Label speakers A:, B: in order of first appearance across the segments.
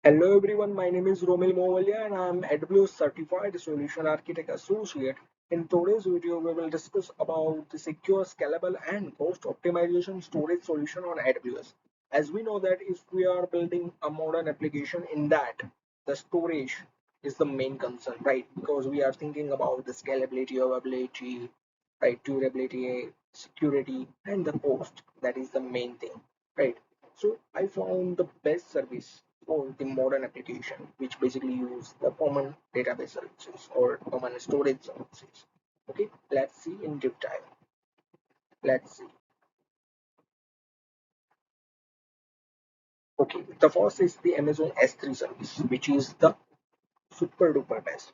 A: Hello everyone, my name is Romil Movalia and I am AWS Certified Solution Architect Associate. In today's video, we will discuss about the secure, scalable and cost optimization storage solution on AWS. As we know that if we are building a modern application in that, the storage is the main concern, right? Because we are thinking about the scalability, availability, right, durability, security and the cost. That is the main thing, right? So I found the best service for the modern application, which basically use the common database services or common storage services. Okay, let's see in deep dive. Let's see. Okay, the first is the Amazon S3 service, which is the super duper best,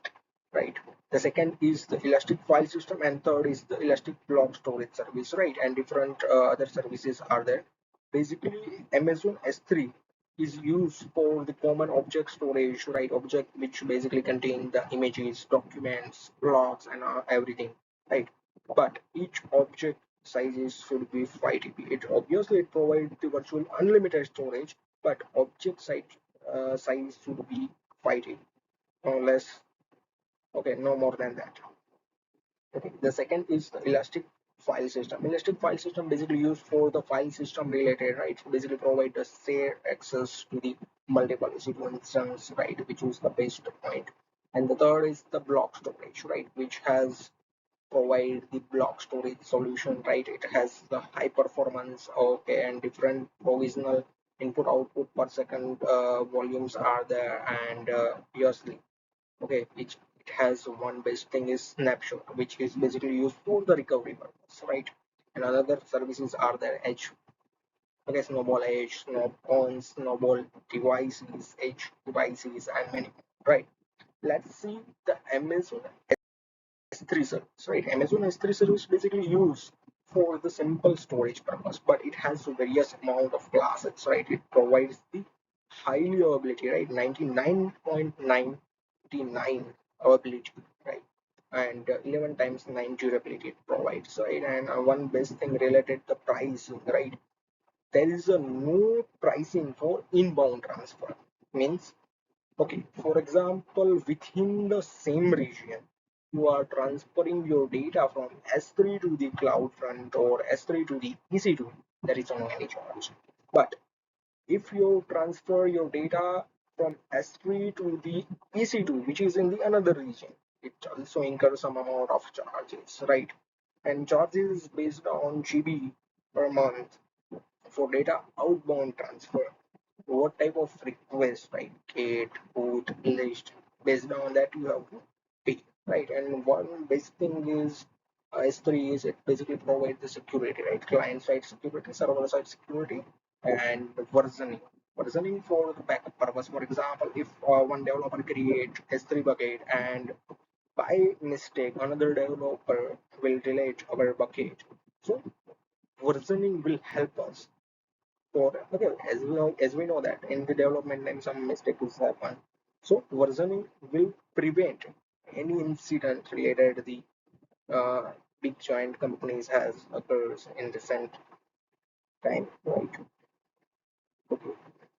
A: right? The second is the Elastic File System, and third is the Elastic Block Storage service, right? And different other services are there. Basically, Amazon S3 is used for the common object storage, right? Object which basically contain the images, documents, logs, and everything, right? But each object sizes should be 5 TB. It provides the virtual unlimited storage, but object size should be 5 TB, no less. Okay, no more than that. Okay, the second is the elastic file system. Elastic file system basically used for the file system related, right? So basically provide the shared access to the multiple EC2 instance, right, which is the best point. And the third is the block storage, right, which has provide the block storage solution, right? It has the high performance, okay, and different provisional input output per second volumes are there, and obviously, okay, it has one best thing is snapshot, which is basically used for the recovery purpose, right? And other services are there, edge, okay, snowball edge, snowball devices, edge devices, and many more, right? Let's see the Amazon S3 service, right? Amazon S3 service basically used for the simple storage purpose, but it has various amount of classes, right? It provides the highly availability, right? 99.99 availability, right? And 11 times 9 durability it provides, right? And one best thing related to pricing, right? There is a no pricing for inbound transfer. Means, okay, for example, within the same region, you are transferring your data from S3 to the cloud front or S3 to the EC2, there is no any charge. But if you transfer your data from S3 to the EC2, which is in the another region, it also incurs some amount of charges, right? And charges based on GB per month for data outbound transfer. What type of request, right? Get, put, list. Based on that, you have to pay, right? And one basic thing is S3 is it basically provides the security, right? Client side security, server side security, and versioning. Versioning for the backup purpose. For example, if one developer create S3 bucket and by mistake another developer will delete our bucket, so versioning will help us for, okay, as we know that in the development and some mistakes happen, so versioning will prevent any incident related to the uh, big giant companies has occurs in recent time, right? Okay.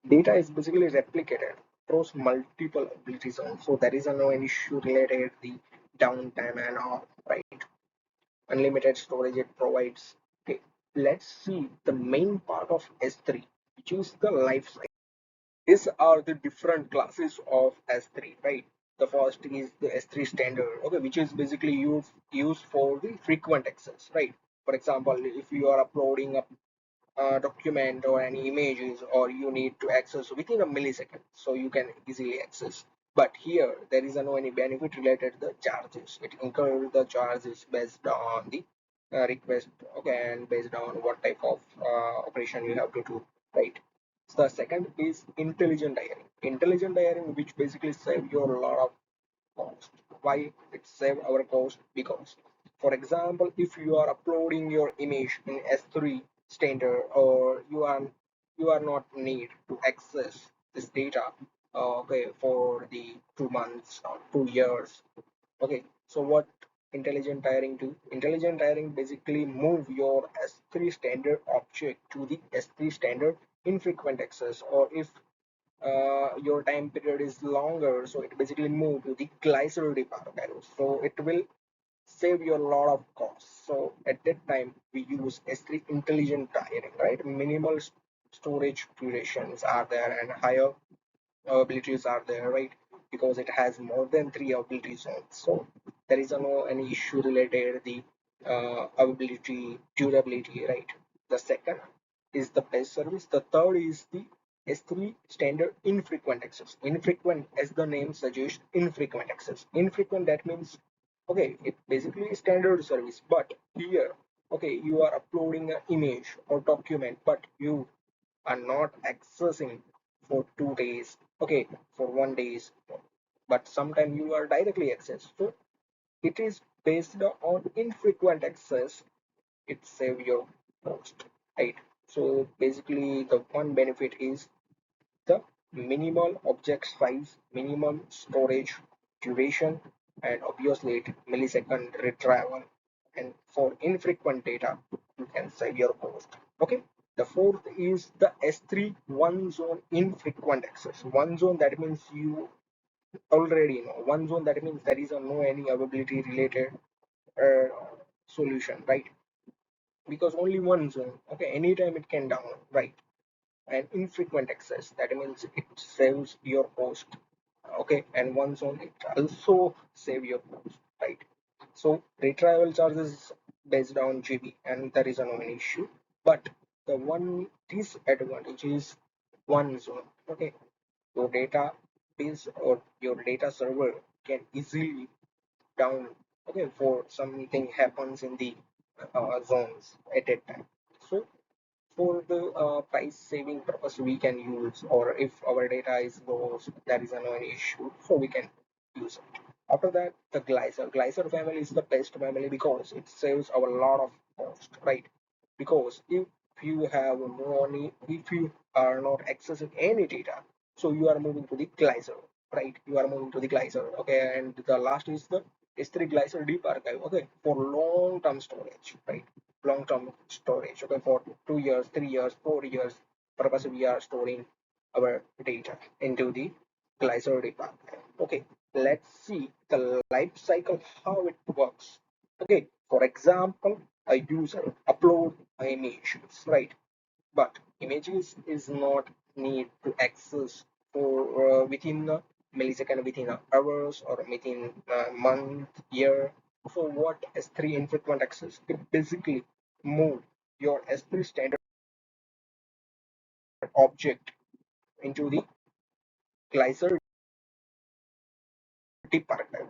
A: Data is basically replicated across multiple ability zones, so there is no any issue related the downtime and all, right? Unlimited storage it provides. Okay, let's see the main part of S3, which is the life cycle. These are the different classes of S3, right? The first is the S3 standard, okay, which is basically used for the frequent access, right? For example, if you are uploading a document or any images, or you need to access within a millisecond, so you can easily access. But here there is no any benefit related to the charges. It incurs the charges based on the request, okay, and based on what type of operation you have to do, right? So the second is intelligent diaring. Intelligent diaring, which basically save you a lot of cost. Why it save our cost? Because, for example, if you are uploading your image in S3 standard, or you are not need to access this data, okay, for the 2 months or 2 years. Okay, so what intelligent tiering do? Intelligent tiering basically move your S3 standard object to the S3 standard infrequent access, or if your time period is longer, so it basically move to the glycerol archive. So it will save you a lot of costs. So at that time we use S3 intelligent tiering, right? Minimal storage durations are there and higher abilities are there, right? Because it has more than three ability zones. So there is no any issue related the availability, durability, right? The second is the best service. The third is the S3 standard infrequent access. Infrequent, as the name suggests, infrequent access. Infrequent, that means okay, it basically is standard service, but here, okay, you are uploading an image or document, but you are not accessing for 2 days, okay, for 1 days, but sometimes you are directly accessed. So it is based on infrequent access, it save your cost, right? So basically the one benefit is the minimal object size, minimum storage duration, and obviously it millisecond retrieval. And for infrequent data, you can save your cost. Okay. The fourth is the S3 one zone infrequent access. One zone, that means you already know. One zone, that means there is a no any availability related uh, solution, right? Because only one zone. Okay, anytime it can down, right? And infrequent access, that means it saves your cost, okay, and once on it also save your cost, right? So retrieval charges based on GB and there is no issue, but the one disadvantage is one zone, okay. Your data base or your data server can easily down, okay, for something happens in the zones at that time. So for the price saving purpose we can use, or if our data is low, there is no any issue, so we can use it. After that, the glycer family is the best family because it saves our lot of cost, right? Because if you have money, if you are not accessing any data, so you are moving to the glycer, right? You are moving to the glycer, okay. And the last is the S3 glycer deep archive, okay, for long term storage, right? Long term storage, okay, for 2 years, 3 years, 4 years purpose we are storing our data into the glycer deep archive. Okay, let's see the life cycle how it works. Okay, for example, a user upload images, right? But images is not need to access for within a millisecond, within hours, or within a month, year. So what S3 infrequent access? It basically move your S3 standard object into the glycer deep archive,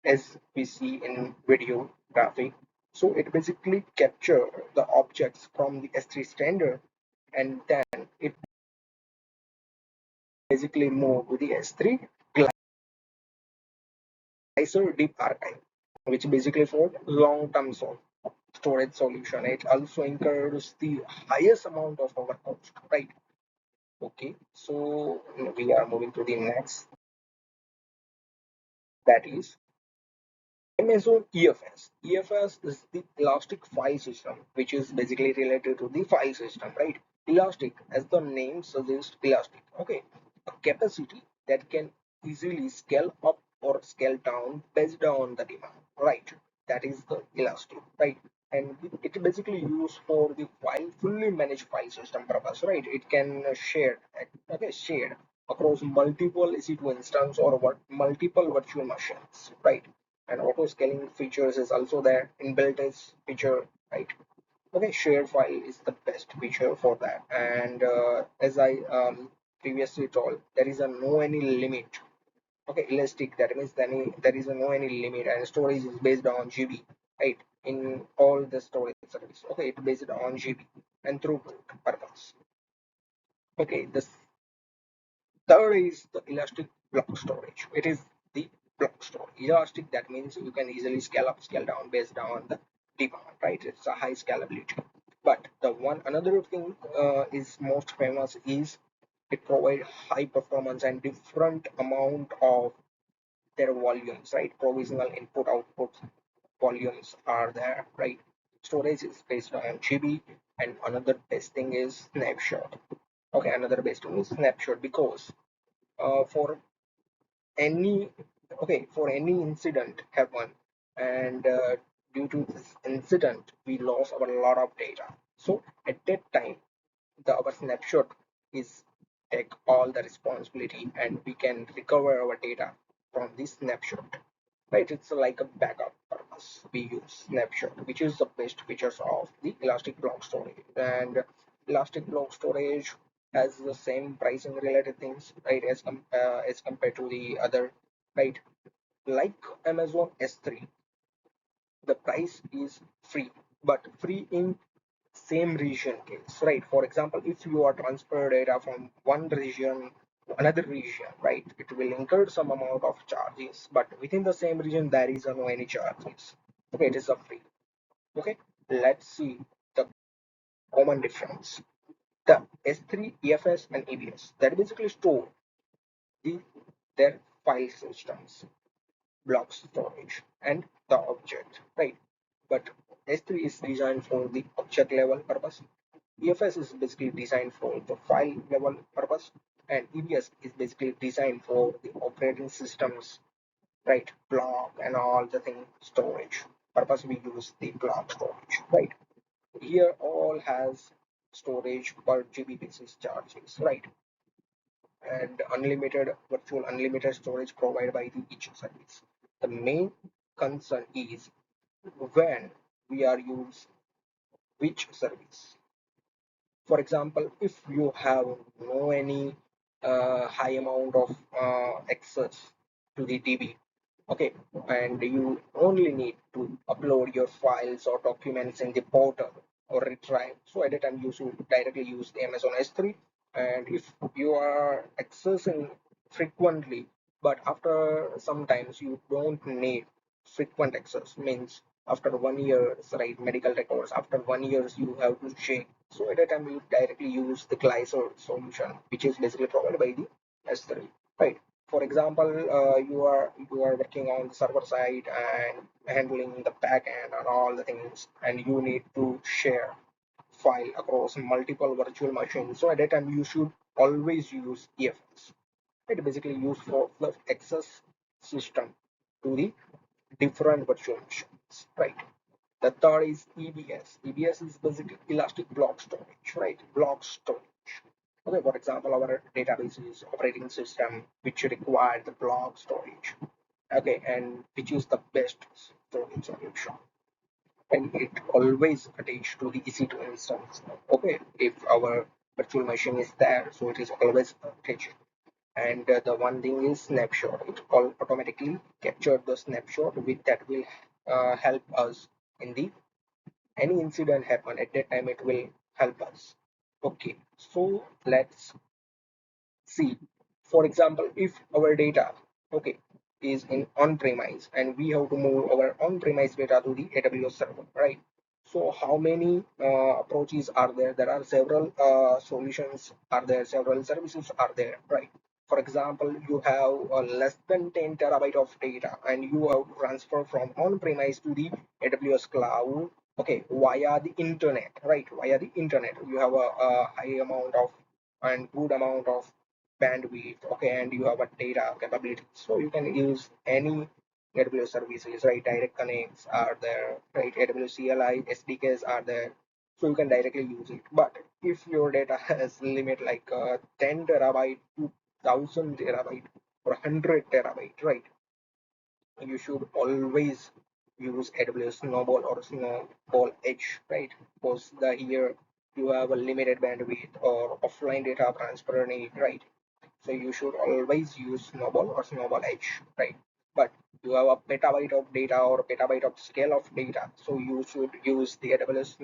A: as we see in video graphic. So it basically capture the objects from the S3 standard, and then it basically move to the S3 glycer deep archive, which basically for long-term storage solution. It also incurs the highest amount of our cost, right? Okay, so we are moving to the next, that is Amazon EFS. EFS is the Elastic File System, which is basically related to the file system, right? Elastic, as the name suggests, elastic. Okay, a capacity that can easily scale up or scale down based on the demand, right? That is the elastic, right? And it basically used for the fully managed file system purpose, right? It can share, okay, shared across multiple EC2 instance or multiple virtual machines, right? And auto scaling features is also there, inbuilt as feature, right? Okay, share file is the best feature for that. And as I previously told, there is a no any limit. Okay, elastic, that means there is a no any limit, and storage is based on GB, right? In all the storage service, okay, it's based on GB and throughput purpose. Okay, the third is the elastic block storage. It is the block storage. Elastic, that means you can easily scale up, scale down based on the demand, right? It's a high scalability. But the one another thing is most famous is it provides high performance and different amount of their volumes, right? Provisional input output volumes are there, right? Storage is based on GB, and another best thing is snapshot. Okay, another best one is snapshot because for any for any incident happen, and due to this incident we lost our lot of data. So at that time our snapshot is take all the responsibility and we can recover our data from this snapshot, right? It's like a backup purpose we use snapshot, which is the best features of the elastic block storage. And elastic block storage has the same pricing related things, right, as compared to the other, right? Like Amazon S3, the price is free, but free in same region case, right? For example, if you are transfer data from one region to another region, right, it will incur some amount of charges, but within the same region there is no any charges. Okay, it is a free. Okay, let's see the common difference. The S3, EFS, and EBS that basically store the their file systems, block storage, and the object, right? But S3 is designed for the object level purpose. EFS is basically designed for the file level purpose, and EBS is basically designed for the operating systems, right? Block and all the thing storage purpose. We use the block storage, right? Here all has storage per GB basis charges, right? And virtual unlimited storage provided by the each service. The main concern is when we are use which service. For example, if you have no any high amount of access to the DB, okay, and you only need to upload your files or documents in the portal or retrieve, so at that time you should directly use the Amazon S3. And if you are accessing frequently, but after sometimes you don't need frequent access, means after 1 year, right, medical records after 1 year you have to check, so at that time you directly use the Glycer solution, which is basically provided by the S3, right? For example, you are working on the server side and handling the backend and all the things, and you need to share file across multiple virtual machines, so at that time you should always use EFS. It basically used for the access system to the different virtual machines, right? The third is EBS. EBS is basically elastic block storage, right? Block storage. Okay, for example, our database is operating system which require the block storage. Okay, and which is the best storage solution. And it always attached to the EC2 instance. Okay, if our virtual machine is there, so it is always attached. And the one thing is snapshot. It all automatically captured the snapshot with that will help us in the any incident happen at that time, it will help us. Okay, so let's see. For example, if our data, okay, is in on-premise and we have to move our on-premise data to the AWS server, right? So how many approaches are there? There are several solutions are there, several services are there, right? For example, you have less than 10 terabyte of data and you have to transfer from on-premise to the AWS cloud, okay, via the internet, right? Via the internet you have a high amount of and good amount of bandwidth, okay, and you have a data capability, so you can use any AWS services, right? Direct connects are there, right? AWS CLI SDKs are there, so you can directly use it. But if your data has limit like 10 terabyte to 1000 terabyte or 100 terabyte, right, you should always use AWS Snowball or Snowball Edge, right? Because the here you have a limited bandwidth or offline data transfer need, right? So you should always use Snowball or Snowball Edge, right? But you have a petabyte of data or petabyte of scale of data, so you should use the AWS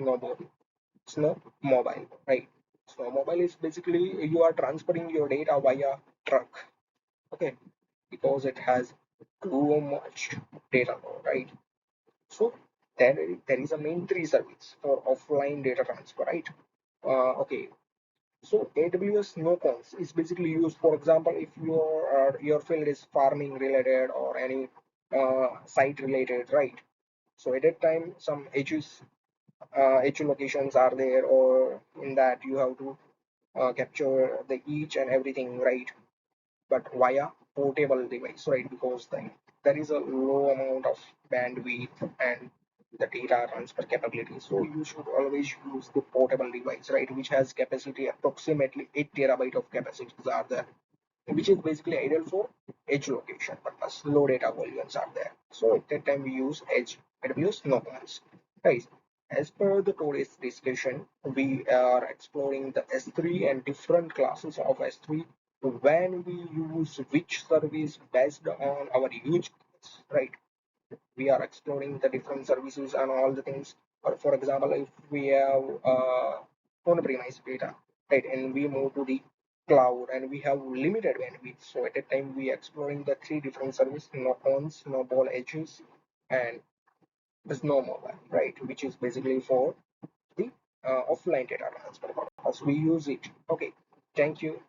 A: Snow Mobile, right? Snow Mobile is basically you are transferring your data via truck, okay, because it has too much data, right? So there is a main three service for offline data transfer, right? Okay, so AWS NoCons is basically used, for example, if your field is farming related or any site related, right? So at that time, some edge locations are there, or in that you have to capture the each and everything, right? But via portable device, right? Because then there is a low amount of bandwidth and the data transfer capability. So you should always use the portable device, right? Which has capacity approximately 8 terabyte of capacities are there, which is basically ideal for edge location, but low data volumes are there. So at that time we use edge AWS normals. Guys, as per the today's discussion, we are exploring the S3 and different classes of S3 when we use which service based on our use case, right? We are exploring the different services and all the things. Or for example, if we have on-premise data, right, and we move to the cloud and we have limited bandwidth, so at that time we are exploring the three different services: no ons, no ball edges, and there's no mobile, right, which is basically for the offline data transfer. As we use it. Okay, thank you.